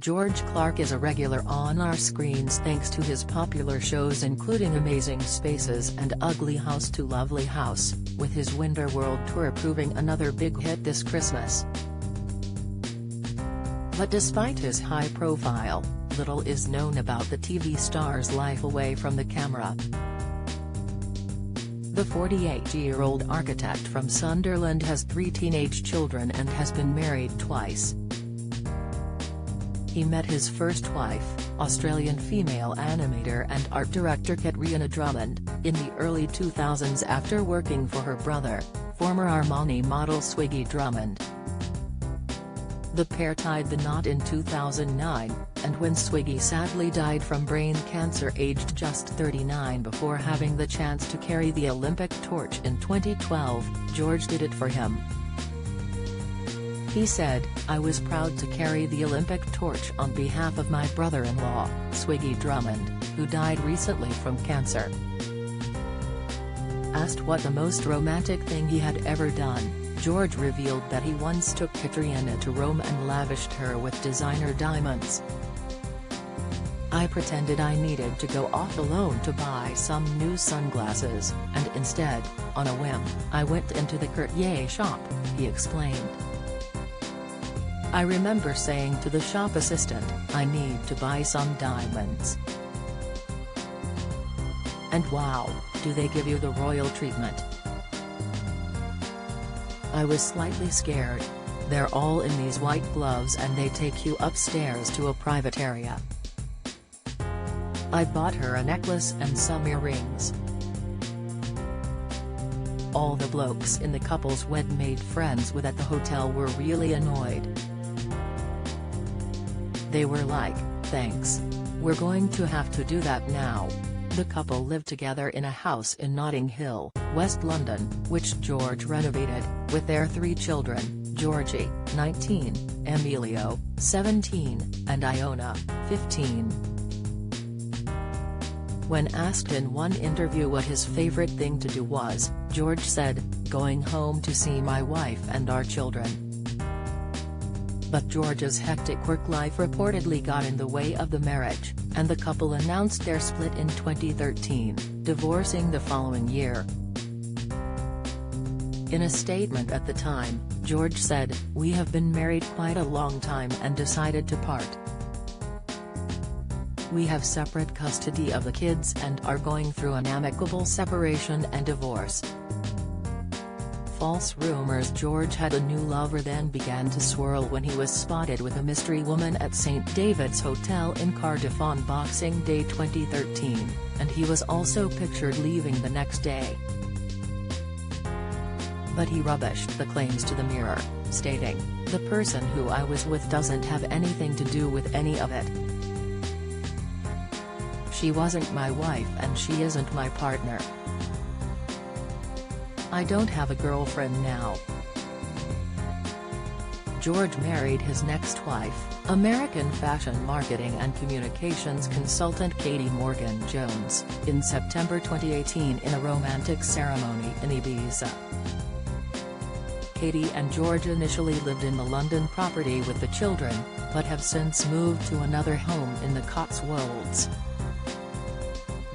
George Clarke is a regular on our screens thanks to his popular shows including Amazing Spaces and Ugly House to Lovely House, with his Winter World Tour proving another big hit this Christmas. But despite his high profile, little is known about the TV star's life away from the camera. The 48-year-old architect from Sunderland has 3 teenage children and has been married twice. He met his first wife, Australian female animator and art director Katrina Drummond, in the early 2000s after working for her brother, former Armani model Swiggy Drummond. The pair tied the knot in 2009, and when Swiggy sadly died from brain cancer aged just 39 before having the chance to carry the Olympic torch in 2012, George did it for him. He said, "I was proud to carry the Olympic torch on behalf of my brother-in-law, Swiggy Drummond, who died recently from cancer." Asked what the most romantic thing he had ever done, George revealed that he once took Katrina to Rome and lavished her with designer diamonds. "I pretended I needed to go off alone to buy some new sunglasses, and instead, on a whim, I went into the Cartier shop," he explained. "I remember saying to the shop assistant, I need to buy some diamonds. And wow, do they give you the royal treatment. I was slightly scared. They're all in these white gloves and they take you upstairs to a private area. I bought her a necklace and some earrings. All the blokes in the couples we'd made friends with at the hotel were really annoyed. They were like, thanks. We're going to have to do that now." The couple lived together in a house in Notting Hill, West London, which George renovated, with their 3 children, Georgie, 19, Emilio, 17, and Iona, 15. When asked in one interview what his favorite thing to do was, George said, "Going home to see my wife and our children." But George's hectic work life reportedly got in the way of the marriage, and the couple announced their split in 2013, divorcing the following year. In a statement at the time, George said, "We have been married quite a long time and decided to part. We have separate custody of the kids and are going through an amicable separation and divorce." False rumors George had a new lover then began to swirl when he was spotted with a mystery woman at St David's Hotel in Cardiff on Boxing Day 2013, and he was also pictured leaving the next day. But he rubbished the claims to the Mirror, stating, "The person who I was with doesn't have anything to do with any of it. She wasn't my wife and she isn't my partner. I don't have a girlfriend now." George married his next wife, American fashion marketing and communications consultant Katie Morgan-Jones, in September 2018 in a romantic ceremony in Ibiza. Katie and George initially lived in the London property with the children, but have since moved to another home in the Cotswolds.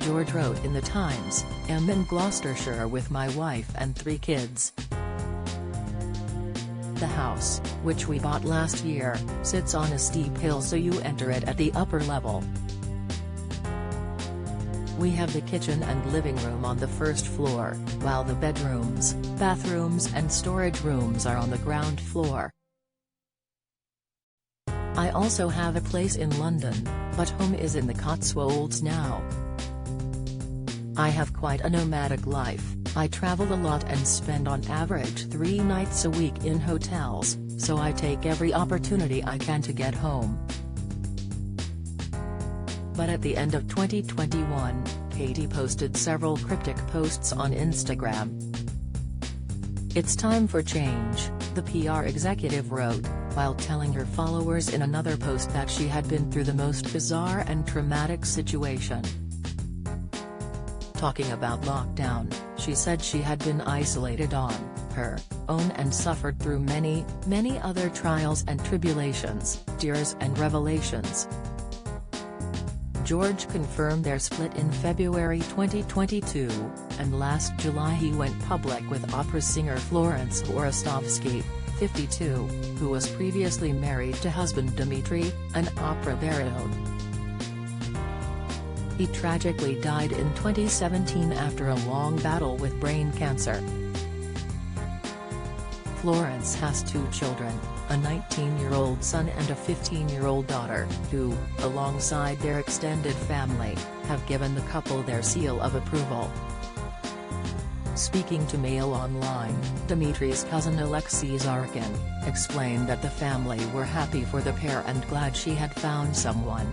George wrote in The Times, "I'm in Gloucestershire with my wife and 3 kids. The house, which we bought last year, sits on a steep hill so you enter it at the upper level. We have the kitchen and living room on the first floor, while the bedrooms, bathrooms and storage rooms are on the ground floor. I also have a place in London, but home is in the Cotswolds now. I have quite a nomadic life, I travel a lot and spend on average 3 nights a week in hotels, so I take every opportunity I can to get home." But at the end of 2021, Katie posted several cryptic posts on Instagram. "It's time for change," the PR executive wrote, while telling her followers in another post that she had been through the most bizarre and traumatic situation. Talking about lockdown, She said she had been isolated on her own and suffered through many, many other trials and tribulations, tears and revelations. George confirmed their split in February 2022, and last July he went public with opera singer Florence Horostovsky, 52, who was previously married to husband Dmitry, an opera baritone. He tragically died in 2017 after a long battle with brain cancer. Florence has 2 children, a 19-year-old son and a 15-year-old daughter, who, alongside their extended family, have given the couple their seal of approval. Speaking to Mail Online, Dmitry's cousin Alexei Zarkin explained that the family were happy for the pair and glad she had found someone.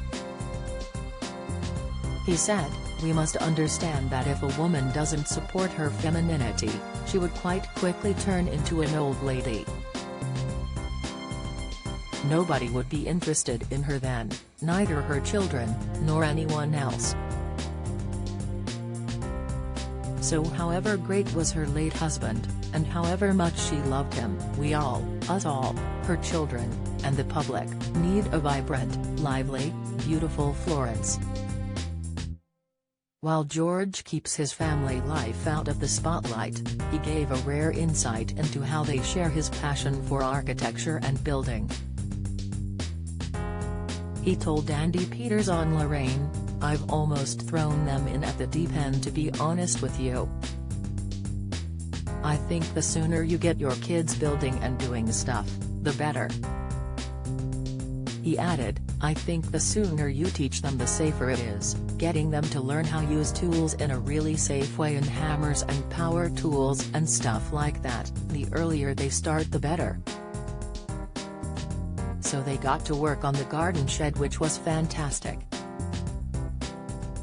He said, "We must understand that if a woman doesn't support her femininity, she would quite quickly turn into an old lady. Nobody would be interested in her then, neither her children, nor anyone else." So however great was her late husband, and however much she loved him, we all, us all, her children, and the public, need a vibrant, lively, beautiful Florence. While George keeps his family life out of the spotlight, he gave a rare insight into how they share his passion for architecture and building. He told Andy Peters on Lorraine, "I've almost thrown them in at the deep end, to be honest with you. I think the sooner you get your kids building and doing stuff, the better." He added, "I think the sooner you teach them, the safer it is, getting them to learn how to use tools in a really safe way, and hammers and power tools and stuff like that, the earlier they start the better." So they got to work on the garden shed, which was fantastic.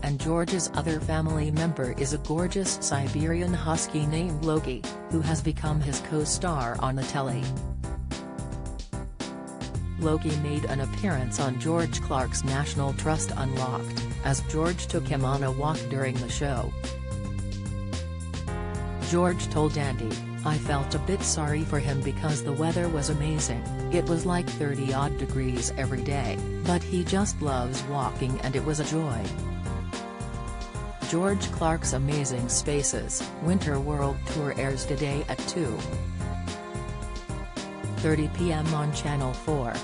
And George's other family member is a gorgeous Siberian husky named Loki, who has become his co-star on the telly. Loki made an appearance on George Clarke's National Trust Unlocked, as George took him on a walk during the show. George told Andy, "I felt a bit sorry for him because the weather was amazing, it was like 30-odd degrees every day, but he just loves walking and it was a joy." George Clarke's Amazing Spaces Winter World Tour airs today at 2:30 p.m. on Channel 4.